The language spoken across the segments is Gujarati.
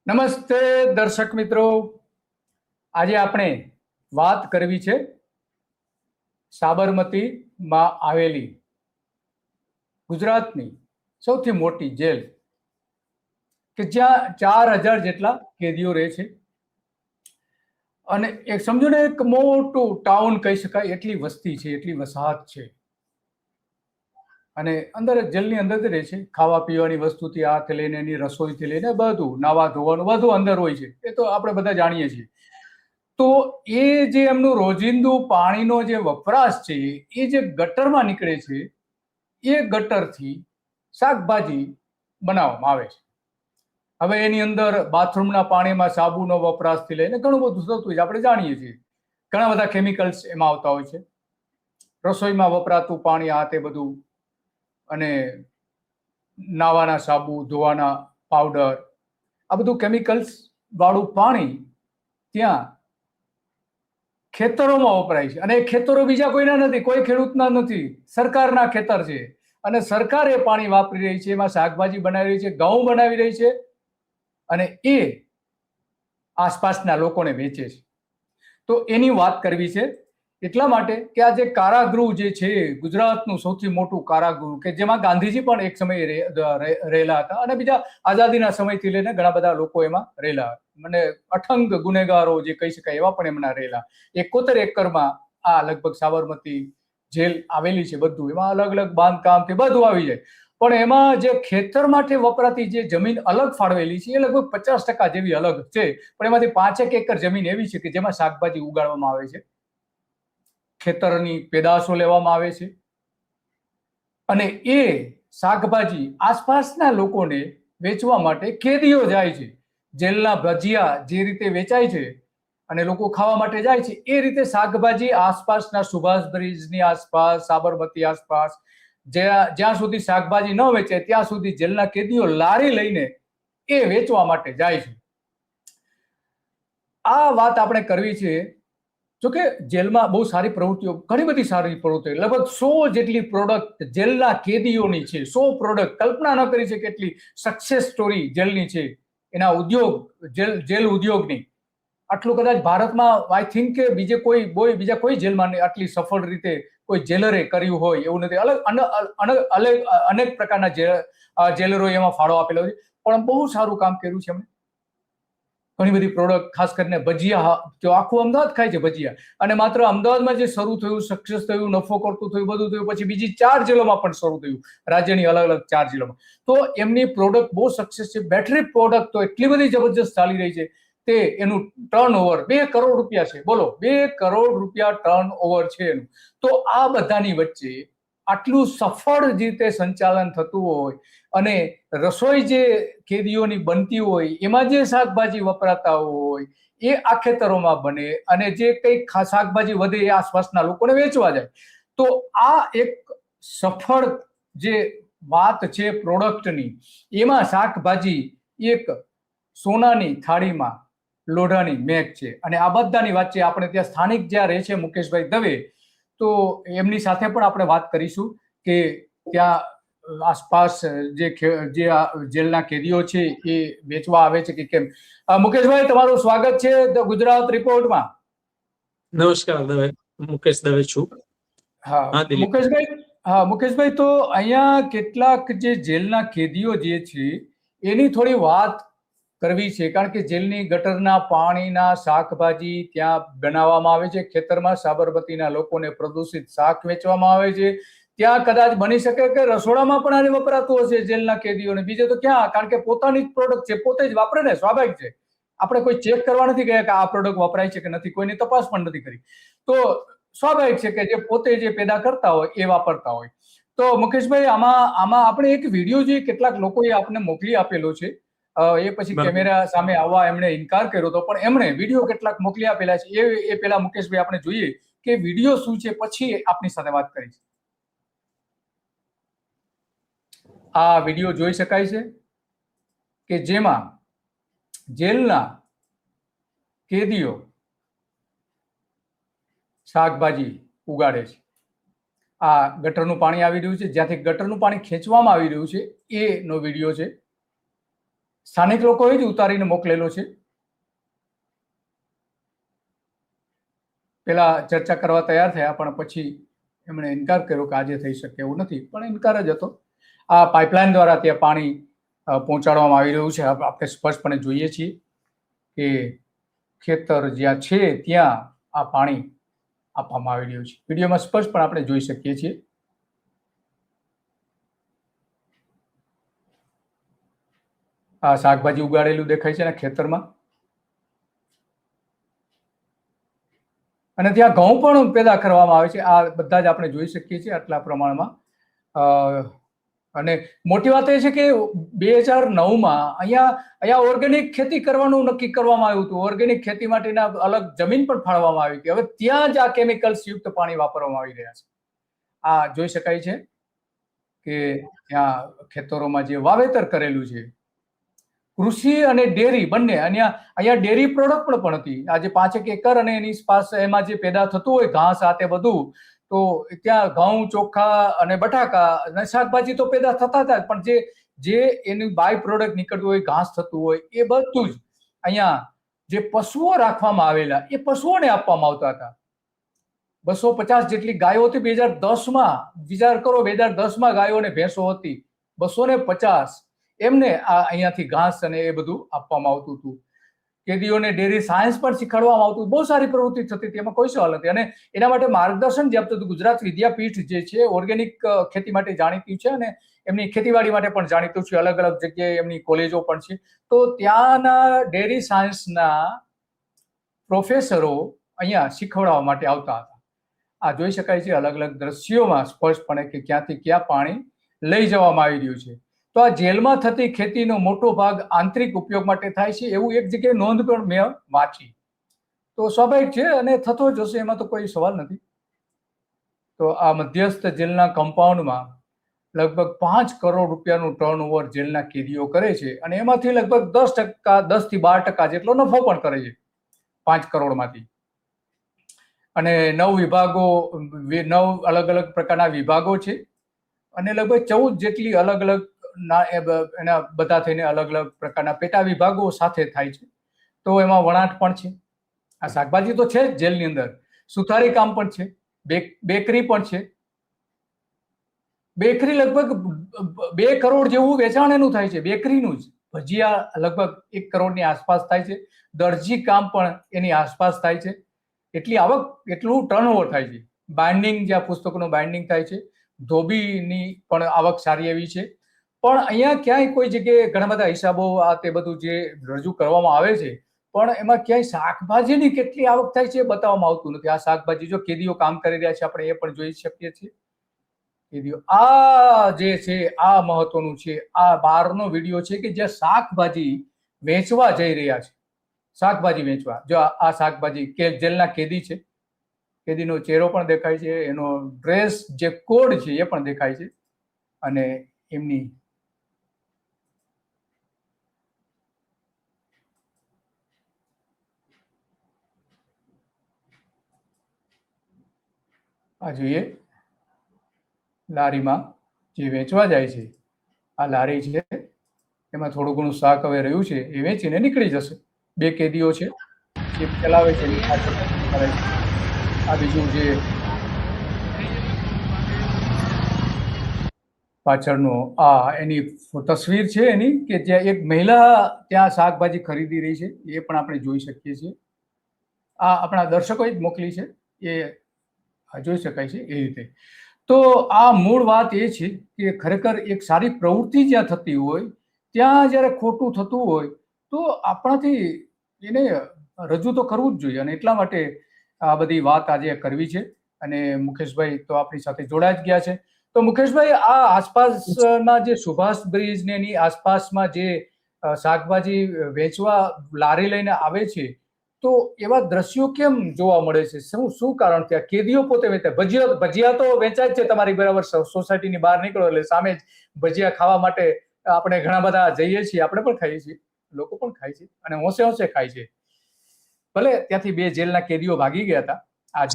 નમસ્તે દર્શક મિત્રો, આજે આપણે વાત કરવી છે સાબરમતીમાં આવેલી ગુજરાતની સૌથી મોટી જેલ કે જ્યાં 4000 જેટલા કેદીઓ રહે છે અને એક સમજો ને એક મોટું ટાઉન કહી શકાય એટલી વસ્તી છે, એટલી વસાહત છે અને અંદર જેલની અંદર જ રહે છે. ખાવા પીવાની વસ્તુથી આથી લઈને એની રસોઈથી લઈને બધું, નાવા ધોવાનું બધું અંદર હોય છે. એ તો આપણે બધા જાણીએ છીએ. તો એ જે એમનું રોજિંદુ પાણીનો જે વપરાશ છે એ જે ગટરમાં નીકળે છે, એ ગટરથી શાકભાજી બનાવવામાં આવે છે. હવે એની અંદર બાથરૂમના પાણીમાં સાબુનો વપરાશથી લઈને ઘણું બધું થતું હોય છે, આપણે જાણીએ છીએ. ઘણા બધા કેમિકલ્સ એમાં આવતા હોય છે. રસોઈમાં વપરાતું પાણી આ તે બધું, અને નાવાના સાબુ, ધોવાના પાવડર, આ બધું કેમિકલ્સ વાળું પાણી ત્યાં ખેતરોમાં વપરાય છે. અને એ ખેતરો બીજા કોઈના નથી, કોઈ ખેડૂતના નથી, સરકારના ખેતર છે. અને સરકાર એ પાણી વાપરી રહી છે, એમાં શાકભાજી બનાવી રહી છે, ઘઉં બનાવી રહી છે અને એ આસપાસના લોકોને વેચે છે. તો એની વાત કરવી છે એટલા માટે કે આ જે કારાગૃહ જે છે, ગુજરાતનું સૌથી મોટું કારાગૃહ, કે જેમાં ગાંધીજી પણ એક સમયે રહેલા હતા અને બીજા આઝાદીના સમયથી લઈને ઘણા બધા લોકો એમાં રહેલા, મને અઠંગ ગુનેગારો જે કહી શકાય એવા પણ એમના રહેલા. 71 એકરમાં આ લગભગ સાબરમતી જેલ આવેલી છે. બધું એમાં અલગ અલગ બાંધકામથી બધું આવી જાય, પણ એમાં જે ખેતર માટે વપરાતી જે જમીન અલગ ફાળવેલી છે એ લગભગ 50% જેવી અલગ છે. પણ એમાંથી 5 એકર જમીન એવી છે કે જેમાં શાકભાજી ઉગાડવામાં આવે છે, ખેતરની પેદાશો લેવામાં આવે છે અને એ શાકભાજી આસપાસના લોકોને વેચવા માટે કેદીઓ જાય છે. જેલના ભજીયા જે રીતે વેચાય છે અને લોકો ખાવા માટે જાય છે, એ રીતે શાકભાજી આસપાસના સુભાષ બ્રિજની આસપાસ, સાબરમતી આસપાસ, જ્યાં સુધી શાકભાજી ન વેચે ત્યાં સુધી જેલના કેદીઓ લારી લઈને એ વેચવા માટે જાય છે. આ વાત આપણે કરવી છે. જોકે જેલમાં બહુ સારી પ્રવૃત્તિઓ, ઘણી બધી સારી પ્રવૃત્તિઓ, લગભગ 100 જેટલી પ્રોડક્ટ જેલના કેદીઓની છે. 100 પ્રોડક્ટ, કલ્પના ન કરી છે કેટલી સક્સેસ સ્ટોરી જેલની છે, એના ઉદ્યોગ, જેલ ઉદ્યોગની. આટલું કદાચ ભારતમાં આઈ થિંક કે બીજા કોઈ જેલમાં આટલી સફળ રીતે કોઈ જેલરે કર્યું હોય એવું નથી. અનેક પ્રકારના જેલરો એમાં ફાળો આપેલો છે, પણ બહુ સારું કામ કર્યું છે એમણે. ઘણી બધી પ્રોડક્ટ, ખાસ કરીને ભજીયા, જો આખું અમદાવાદ ખાય છે ભજીયા, અને માત્ર અમદાવાદમાં જે શરૂ થયું, સક્સેસ થયું, નફો કરતું થયું, બધું થયું, પછી બીજી 4 જેલોમાં પણ શરૂ થયું, રાજ્યની અલગ અલગ 4 જેલોમાં. તો એમની પ્રોડક્ટ બહુ સક્સેસ છે. બેટરી પ્રોડક્ટ તો એટલી બધી જબરજસ્ત ચાલી રહી છે, તે એનું ટર્નઓવર 2 કરોડ રૂપિયા છે. બોલો, 2 કરોડ રૂપિયા ટર્નઓવર છે એનું. તો આ બધાની વચ્ચે આટલું સફળ રીતે સંચાલન થતું હોય અને રસોઈ જે કેદીઓની બનતી હોય, એમાં જે શાકભાજી વપરાતા હોય એ આ ખેતરોમાં બને અને જે કંઈક શાકભાજી વધે એ આસપાસના લોકોને વેચવા જાય. તો આ એક સફળ જે વાત છે પ્રોડક્ટની, એમાં શાકભાજી એક સોનાની થાળીમાં લોઢાની મેઘ છે. અને આ બધાની વચ્ચે આપણે ત્યાં સ્થાનિક જ્યાં રહે છે મુકેશભાઈ દવે, તો એમની સાથે પણ આપણે વાત કરીશું કે ત્યાં આસપાસ જે જેલના કેદીઓ છે એ વેચવા આવે છે કે કેમ. મુકેશભાઈ, તમારું સ્વાગત છે ગુજરાત રિપોર્ટમાં. નમસ્કાર દવે, મુકેશ દવે છું. હા મુકેશભાઈ, તો અહીંયા કેટલાક જે જેલના કેદીઓ જે છે એની થોડી વાત કરવી છે, કારણ કે જેલની ગટરના પાણીના શાકભાજી ત્યાં બનાવવામાં આવે છે ખેતરમાં. સાબરમતીના લોકોને પ્રદૂષિત શાક વેચવામાં આવે છે. ત્યાં કદાચ બની શકે કે રસોડામાં પણ આને વપરાતું હશે જેલના કેદીઓને. બીજે તો ક્યાં, કારણ કે પોતાની જ પ્રોડક્ટ છે, પોતે જ વાપરે ને, સ્વાભાવિક છે. આપણે કોઈ ચેક કરવા નથી ગયા કે આ પ્રોડક્ટ વપરાય છે કે નથી, કોઈની તપાસ પણ નથી કરી. તો સ્વાભાવિક છે કે જે પોતે જે પેદા કરતા હોય એ વાપરતા હોય. તો મુકેશભાઈ, આમાં આપણે એક વિડીયો જે કેટલાક લોકોએ આપને મોકલી આપેલો છે, એ પછી કેમેરા સામે આવવા એમણે ઇનકાર કર્યો હતો, પણ એમણે વિડીયો કેટલાક મોકલી આપેલા છે. એ પેલા મુકેશભાઈ આપણે જોઈએ કે વિડીયો શું છે, પછી આપની સાથે વાત કરીશ. આ વિડીયો જોઈ શકાય છે કે જેમાં જેલના કેદીઓ શાકભાજી ઉગાડે છે. આ ગટરનું પાણી આવી રહ્યું છે, જ્યાંથી ગટરનું પાણી ખેંચવામાં આવી રહ્યું છે એનો વિડીયો છે. સ્થાનિક લોકોએ જ ઉતારીને મોકલેલો છે. પેલા ચર્ચા કરવા તૈયાર થયા, પણ પછી એમણે ઇનકાર કર્યો કે આજે થઈ શકે એવું નથી, પણ ઇનકાર જ હતો. આ પાઇપલાઇન દ્વારા ત્યાં પાણી પહોંચાડવામાં આવી રહ્યું છે. આપણે સ્પષ્ટપણે જોઈએ છીએ કે ખેતર જ્યાં છે ત્યાં આ પાણી આપવામાં આવી રહ્યું છે. વિડીયોમાં સ્પષ્ટપણે આપણે જોઈ શકીએ છીએ. આ શાકભાજી ઉગાડેલું દેખાય છે ને ખેતરમાં, અને ત્યાં ઘઉં પણ પેદા કરવામાં આવે છે. આ બધા જ આપણે જોઈ શકીએ છીએ આટલા પ્રમાણમાં. અને મોટી વાત એ છે કે 2009માં અહીંયા ઓર્ગેનિક ખેતી કરવાનું નક્કી કરવામાં આવ્યું હતું. ઓર્ગેનિક ખેતી માટેના અલગ જમીન પણ ફાળવવામાં આવી હતી. હવે ત્યાં જ આ કેમિકલ્સ યુક્ત પાણી વાપરવામાં આવી રહ્યા છે. આ જોઈ શકાય છે કે ત્યાં ખેતરોમાં જે વાવેતર કરેલું છે, કૃષિ અને ડેરી બંને, અહીંયા ડેરી પ્રોડક્ટ પણ હતી. આજે 5 એકર અને એની પાસે એમાં જે પેદા થતું હોય ઘાસ આ તે બધું, તો ત્યાં ઘઉં, ચોખા અને બટાકા અને શાકભાજી તો પેદા થતા હતા, પણ જે એની બાય પ્રોડક્ટ નીકળતું હોય, ઘાસ થતું હોય, એ બધું જ અહીંયા જે પશુઓ રાખવામાં આવેલા એ પશુઓને આપવામાં આવતા હતા. 250 જેટલી ગાયો હતી 2010માં. વિચાર કરો, 2010માં ગાયો અને ભેંસો હતી 250. એમને અહીંયાથી ઘાસ અને એ બધું આપવામાં આવતું હતું. કેદીઓને ડેરી સાયન્સ પણ શીખવાડવામાં આવતું. બહુ સારી પ્રવૃત્તિ થતી હતી, એમાં કોઈ સવાલ નથી. અને એના માટે માર્ગદર્શન જે આપતું હતું ગુજરાત વિદ્યાપીઠ જે છે, ઓર્ગેનિક ખેતી માટે જાણીતું છે અને એમની ખેતીવાડી માટે પણ જાણીતું છે. અલગ અલગ જગ્યાએ એમની કોલેજો પણ છે. તો ત્યાંના ડેરી સાયન્સના પ્રોફેસરો અહીંયા શીખવાડવા માટે આવતા હતા. આ જોઈ શકાય છે અલગ અલગ દ્રશ્યોમાં સ્પષ્ટપણે કે ક્યાંથી ક્યાં પાણી લઈ જવામાં આવી રહ્યું છે. તો આ જેલમાં થતી ખેતીનો મોટો ભાગ આંતરિક ઉપયોગ માટે થાય છે એવું એક જગ્યાએ નોંધ પણ મેં વાંચી. તો સ્વાભાવિક છે અને થતો જ હશે, એમાં તો કોઈ સવાલ નથી. તો આ મધ્યસ્થ જેલના કમ્પાઉન્ડમાં લગભગ 5 કરોડ રૂપિયાનું ટર્નઓવર જેલના કેદીઓ કરે છે, અને એમાંથી લગભગ 10% 10 થી 12% જેટલો નફો પણ કરે છે 5 કરોડમાંથી. અને 9 વિભાગો, 9 અલગ અલગ પ્રકારના વિભાગો છે, અને લગભગ 14 જેટલી અલગ અલગ એના બધા થઈને અલગ અલગ પ્રકારના પેટા વિભાગો સાથે થાય છે. તો એમાં વણાટ પણ છે. આ શાકભાજી તો છે જ જેલની અંદર, સુથારી કામ પણ છે, બેકરી પણ છે. બેકરી લગભગ 2 કરોડ જેવું વેચાણ એનું થાય છે, બેકરીનું જ. ભજીયા લગભગ 1 કરોડની આસપાસ થાય છે. દરજી કામ પણ એની આસપાસ થાય છે. એટલી આવક, એટલું ટર્નઓવર થાય છે. બાઇન્ડિંગ, જ્યાં પુસ્તકોનું બાઇન્ડિંગ થાય છે, ધોબીની પણ આવક સારી એવી છે. પણ અહીંયા ક્યાંય કોઈ જગ્યાએ ઘણા બધા હિસાબો આ તે બધું જે રજૂ કરવામાં આવે છે, પણ એમાં ક્યાંય શાકભાજીની કેટલી આવક થાય છે એ બતાવવામાં આવતું નથી. આ શાકભાજી જો કેદીઓ કામ કરી રહ્યા છે, આપણે એ પણ જોઈ શકીએ છીએ. કેદીઓ આ જે છે આ મહત્વનું છે. આ બહારનો વિડીયો છે કે જ્યાં શાકભાજી વેચવા જઈ રહ્યા છે. શાકભાજી વેચવા, જો આ શાકભાજી કે જેલના કેદી છે, કેદીનો ચહેરો પણ દેખાય છે, એનો ડ્રેસ જે કોડ છે એ પણ દેખાય છે, અને એમની આ જોઈએ લારીમાં જે વેચવા જાય છે, આ લારી છે, એમાં થોડું ઘણું શાક હવે રહ્યું છે, એ વેચીને નીકળી જશે. 2 કેદીઓ છે, જે ચલાવે છે, આ બીજું જે પાછળનો આ એની તસવીર છે એની, કે જ્યાં એક મહિલા ત્યાં શાકભાજી ખરીદી રહી છે, એ પણ આપણે જોઈ શકીએ છીએ. આ આપણા દર્શકોએ જ મોકલી છે, એ જોઈ શકાય છે એ રીતે. તો આ મૂળ વાત એ છે કે ખરેખર એક સારી પ્રવૃત્તિ જ્યાં થતી હોય ત્યાં જ્યારે ખોટું થતું હોય તો આપણાથી એને રજૂ તો કરવું જ જોઈએ. અને એટલા માટે આ બધી વાત આજે કરવી છે. અને મુકેશભાઈ તો આપણી સાથે જોડાઈ જ ગયા છે. તો મુકેશભાઈ, આ આસપાસના જે સુભાષ બ્રિજ ને એની આસપાસમાં જે શાકભાજી વેચવા લારી લઈને આવે છે, તો એવા દ્રશ્યો કેમ જોવા મળે છે? શું કારણ છે? કેદીઓ પોતે વેચે ભજીયા તો વેચાય જ છે તમારી બરાબર. સોસાયટીની બહાર નીકળો એટલે સામે જ ભજીયા ખાવા માટે આપણે ઘણા બધા જઈએ છીએ, આપણે પણ ખાઈએ છીએ, લોકો પણ ખાય છે, અને હોંશે હોંશે ખાય છે. ભલે ત્યાંથી 2 જેલના કેદીઓ ભાગી ગયા હતા આ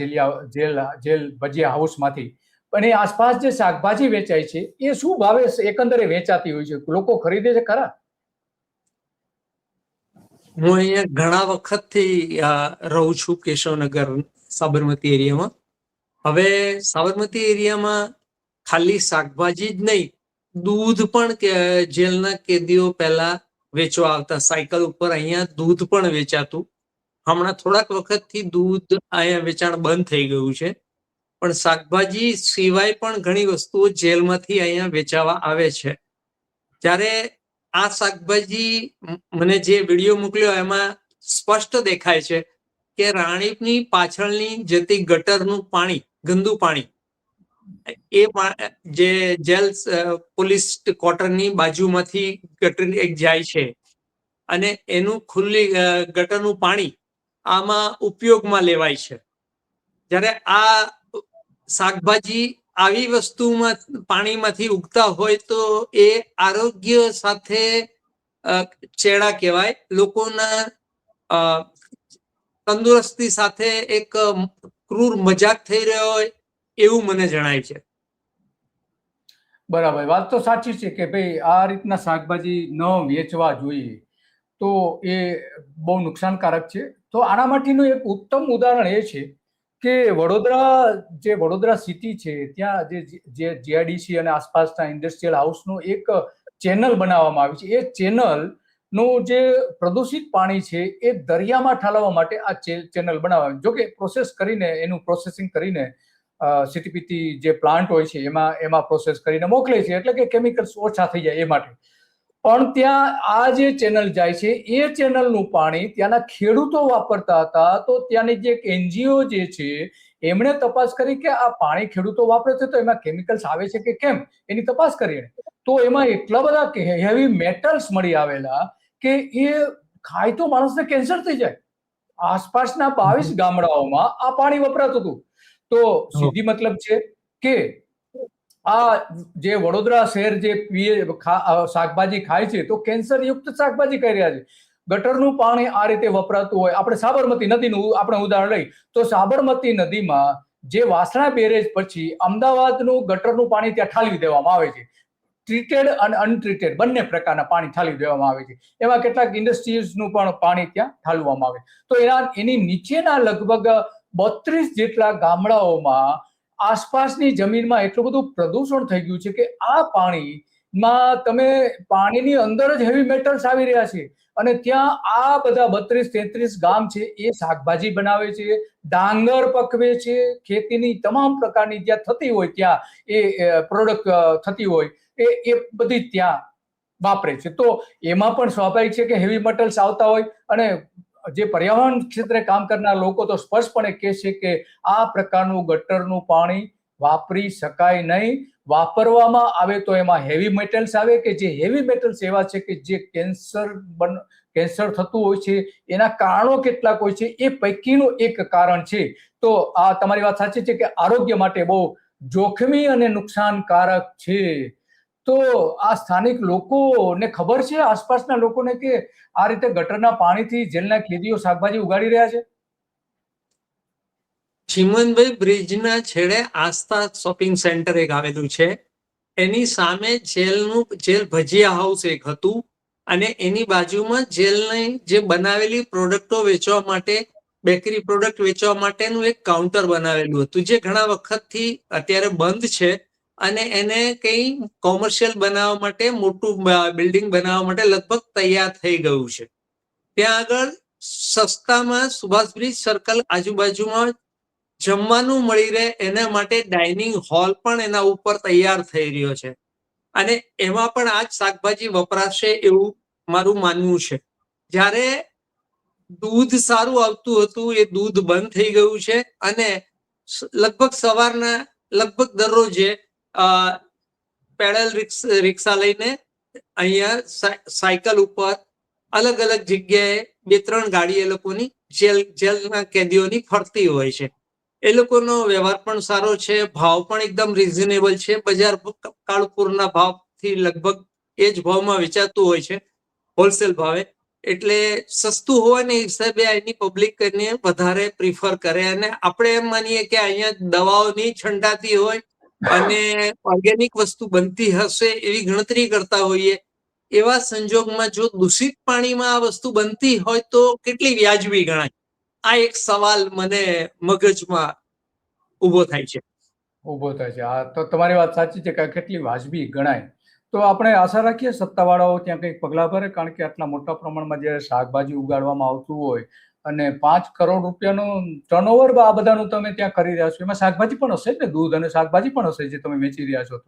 જેલ ભજીયા હાઉસમાંથી, પણ એ આસપાસ જે શાકભાજી વેચાય છે એ શું ભાવે એકંદરે વેચાતી હોય છે? લોકો ખરીદે છે ખરા? હું અહીંયા ઘણા વખતથી રહું છું કેશવનગર સાબરમતી એરિયામાં. હવે સાબરમતી એરિયામાં ખાલી શાકભાજી જ નહીં, દૂધ પણ જેલના કેદીઓ પહેલા વેચવા આવતા. સાયકલ ઉપર અહીંયા દૂધ પણ વેચાતું. હમણાં થોડાક વખતથી દૂધ અહીંયા વેચાણ બંધ થઈ ગયું છે, પણ શાકભાજી સિવાય પણ ઘણી વસ્તુઓ જેલમાંથી અહીંયા વેચાવા આવે છે. ત્યારે આ શાકભાજી મને જે વિડીયો મોકલ્યો એમાં સ્પષ્ટ દેખાય છે કે રાણીપની પાછળની જતી ગટરનું પાણી, ગંદુ પાણી, એ જે જેલ પોલીસ ક્વાર્ટરની બાજુમાંથી ગટર એક જાય છે અને એનું ખુલ્લી ગટરનું પાણી આમાં ઉપયોગમાં લેવાય છે. જ્યારે આ શાકભાજી આવી વસ્તુમાં પાણીમાંથી ઉગતા હોય તો એ આરોગ્ય સાથે ચેડા કહેવાય. લોકોના તંદુરસ્તી સાથે એક ક્રૂર મજાક થઈ રહ્યો હોય એવું મને જણાય છે. બરાબર, વાત તો સાચી છે કે ભાઈ આ રીતના શાકભાજી ન વેચવા જોઈએ, તો એ બહુ નુકસાનકારક છે. તો આના માટેનું એક ઉત્તમ ઉદાહરણ એ છે કે વડોદરા સિટી છે, ત્યાં જે જીઆઈડીસી અને આસપાસના ઇન્ડસ્ટ્રીયલ હાઉસનું એક ચેનલ બનાવવામાં આવી છે. એ ચેનલનું જે પ્રદૂષિત પાણી છે એ દરિયામાં ઠાલવવા માટે આ ચેનલ બનાવવામાં, જો કે પ્રોસેસ કરીને, એનું પ્રોસેસિંગ કરીને સીટીપીટી જે પ્લાન્ટ હોય છે એમાં પ્રોસેસ કરીને મોકલે છે, એટલે કે કેમિકલ્સ ઓછા થઈ જાય એ માટે. પણ ત્યાં આ જે ચેનલ જાય છે એ ચેનલનું પાણી ત્યાંના ખેડૂતો વાપરતા હતા. તો ત્યાંની જે એનજીઓ જે છે એમણે તપાસ કરી કે આ પાણી ખેડૂતો વાપરે છે તો એમાં કેમિકલ્સ આવે છે કે કેમ, એની તપાસ કરીને તો એમાં એટલા બધા હેવી મેટલ્સ મળી આવેલા કે એ ખાય તો માણસને કેન્સર થઈ જાય. આસપાસના 22 ગામડાઓમાં આ પાણી વપરાતું હતું. તો સીધી મતલબ છે કે આ જે વડોદરા શહેર જે શાકભાજી ખાય છે તો કેન્સર યુક્ત શાકભાજી ખાઈ રહ્યા છે. ગટરનું પાણી આ રીતે વપરાતું હોય, આપણે સાબરમતી નદીનું આપણે ઉદાહરણ લઈ તો સાબરમતી નદીમાં જે વાસણા બેરેજ પછી અમદાવાદનું ગટરનું પાણી ત્યાં ઠાલવી દેવામાં આવે છે. ટ્રીટેડ અને અનટ્રીટેડ બંને પ્રકારના પાણી ઠાલવી દેવામાં આવે છે. એમાં કેટલાક ઇન્ડસ્ટ્રીઝનું પણ પાણી ત્યાં ઠાલવવામાં આવે. તો એની નીચેના લગભગ 32 જેટલા ગામડાઓમાં આસપાસની જમીનમાં એટલું બધું પ્રદૂષણ થઈ ગયું છે કે આ પાણીમાં તમે પાણીની અંદર જ હેવી મેટલ્સ આવી રહ્યા છે. અને ત્યાં આ બધા 32-33 ગામ છે એ શાકભાજી બનાવે છે, ડાંગર પકવે છે, ખેતીની તમામ પ્રકારની જ્યાં થતી હોય ત્યાં એ પ્રોડક્ટ થતી હોય એ બધી ત્યાં વાપરે છે. તો એમાં પણ સ્વાભાવિક છે કે હેવી મેટલ્સ આવતા હોય. અને જે પર્યાવરણ ક્ષેત્રે કામ કરનાર લોકો તો સ્પષ્ટપણે કહે છે કે આ પ્રકારનું ગટરનું પાણી વાપરી શકાય નહીં. વાપરવામાં આવે તો એમાં હેવી મેટલ્સ આવે કે જે હેવી મેટલ્સ એવા છે કે જે કેન્સર થતું હોય છે. એના કારણો કેટલાક હોય છે, એ પૈકીનું એક કારણ છે. તો આ તમારી વાત સાચી છે કે આરોગ્ય માટે બહુ જોખમી અને નુકસાનકારક છે. તો આ સ્થાનિક લોકોને ખબર છે, આસપાસના લોકોને, કે આ રીતે ગટરના પાણીથી જેલના કેદીઓ શાકભાજી ઉગાડી રહ્યા છે? ચીમનભાઈ, બ્રિજના છેડે આસ્થા શોપિંગ સેન્ટર એક આવેલું છે. એની સામે જેલ ભજીયા હાઉસ એક હતું અને એની બાજુમાં જેલની જે બનાવેલી પ્રોડક્ટો વેચવા માટે, બેકરી પ્રોડક્ટ વેચવા માટેનું એક કાઉન્ટર બનાવેલું હતું, જે ઘણા વખતથી અત્યારે બંધ છે. અને એને કઈ કોમર્શિયલ બનાવવા માટે, મોટું બિલ્ડિંગ બનાવવા માટે લગભગ તૈયાર થઈ ગયું છે. ત્યાં આગળ સસ્તામાં સુભાષબ્રિજ સર્કલ આજુબાજુમાં જમવાનું મળી રહે એના માટે ડાઇનિંગ હોલ પણ એના ઉપર તૈયાર થઈ રહ્યો છે. અને એમાં પણ આ જ શાકભાજી વપરાશે એવું મારું માનવું છે. જ્યારે દૂધ સારું આવતું હતું એ દૂધ બંધ થઈ ગયું છે. અને લગભગ સવારના લગભગ દરરોજે પેડલ રિક્ષા લઈને અહીંયા સાયકલ ઉપર અલગ અલગ જગ્યાએ 2-3 ગાડી એ લોકોની જેલના કેદીઓની ફરતી હોય છે. એ લોકોનો વ્યવહાર પણ સારો છે, ભાવ પણ એકદમ રિઝનેબલ છે. બજાર કાળુપુરના ભાવથી લગભગ એ જ ભાવમાં વેચાતું હોય છે, હોલસેલ ભાવે. એટલે સસ્તું હોવાને હિસાબે એની પબ્લિક એને વધારે પ્રિફર કરે. અને આપણે એમ માનીએ કે અહીંયા દવાઓની છંટાતી હોય અને ઓર્ગેનિક વસ્તુ બનતી હશે એવી ગણતરી કરતા હોઈએ. એવા સંજોગમાં જો દૂષિત પાણીમાં આ વસ્તુ બનતી હોય તો કેટલી વ્યાજબી ગણાય? આ એક સવાલ મને મગજમાં ઉભો થાય છે. ઊભો થાય છે. હા, તો તમારી વાત સાચી છે કે કેટલી વાજબી ગણાય. તો આપણે આશા રાખીએ સત્તાવાળાઓ ત્યાં કંઈક પગલાં ભરે, કારણ કે આટલા મોટા પ્રમાણમાં જ્યારે શાકભાજી ઉગાડવામાં આવતું હોય અને 5 કરોડ રૂપિયાનું ટર્નઓવર આ બધાનું તમે ત્યાં કરી રહ્યા છો, એમાં શાકભાજી પણ હશે ને, દૂધ અને શાકભાજી પણ હશે જે તમે વેચી રહ્યા છો.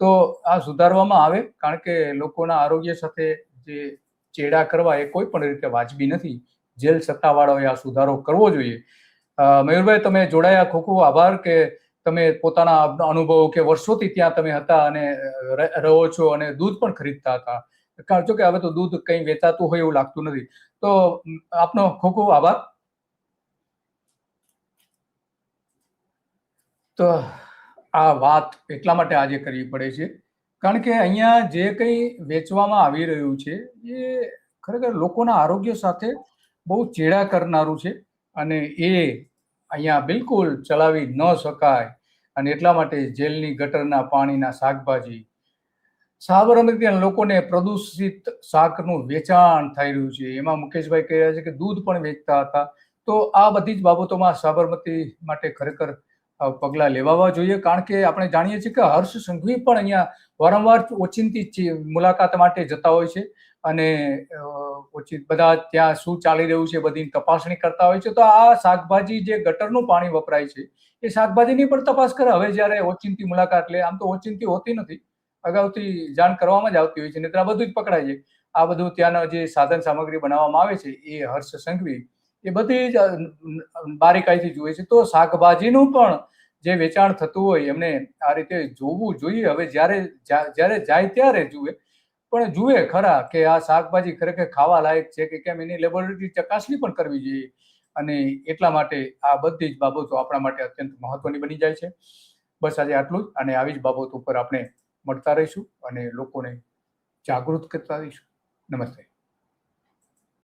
તો આ સુધારવામાં આવે, કારણ કે લોકોના આરોગ્ય સાથે જે ચેડા કરવા એ કોઈ પણ રીતે વાજબી નથી. જેલ સત્તાવાળાઓએ આ સુધારો કરવો જોઈએ. મયુરભાઈ, તમે જોડાયા, ખૂબ ખૂબ આભાર કે તમે પોતાના અનુભવો કે વર્ષોથી ત્યાં તમે હતા અને રહો છો અને દૂધ પણ ખરીદતા હતા. કારણ કે હવે તો દૂધ કંઈ વેચાતું હોય એવું લાગતું નથી. તો આપનો ખૂબ ખૂબ આભાર. તો આ વાત એટલા માટે આજે કરવી પડે છે કારણ કે અહીંયા જે કંઈ વેચવામાં આવી રહ્યું છે એ ખરેખર લોકોના આરોગ્ય સાથે બહુ ચેડા કરનારું છે અને એ અહીંયા બિલકુલ ચલાવી ન શકાય. અને એટલા માટે જેલની ગટરના પાણીના શાકભાજી, સાબરમતી લોકોને પ્રદૂષિત શાકનું વેચાણ થઈ રહ્યું છે. એમાં મુકેશભાઈ કહી રહ્યા છે કે દૂધ પણ વેચતા હતા. તો આ બધી જ બાબતોમાં સાબરમતી માટે ખરેખર પગલાં લેવા જોઈએ, કારણ કે આપણે જાણીએ છીએ કે હર્ષ સંઘવી પણ અહીંયા વારંવાર ઓચિંતી મુલાકાત માટે જતા હોય છે અને બધા ત્યાં શું ચાલી રહ્યું છે બધી તપાસણી કરતા હોય છે. તો આ શાકભાજી જે ગટરનું પાણી વપરાય છે એ શાકભાજીની પણ તપાસ કરે. હવે જ્યારે ઓચિંતી મુલાકાત લે, આમ તો ઓચિંતી હોતી નથી, અગાઉથી જાણ કરવામાં જ આવતી હોય છે, નહીં તો આ બધું જ પકડાય છે. આ બધું ત્યાંના જે સાધન સામગ્રી બનાવવામાં આવે છે એ હર્ષ સંઘવી એ બધી જ બારીકાઈથી જુએ છે. તો શાકભાજીનું પણ જે વેચાણ થતું હોય એમને આ રીતે જોવું જોઈએ. હવે જ્યારે જાય ત્યારે જુએ, પણ જુએ ખરા કે આ શાકભાજી ખરેખર ખાવા લાયક છે કે કેમ, એની લેબોરેટરી ચકાસણી પણ કરવી જોઈએ. અને એટલા માટે આ બધી જ બાબતો આપણા માટે અત્યંત મહત્વની બની જાય છે. બસ આજે આટલું જ, અને આવી જ બાબતો ઉપર આપણે મળતા રહીશું અને લોકોને જાગૃત કરતા રહીશું. નમસ્તે.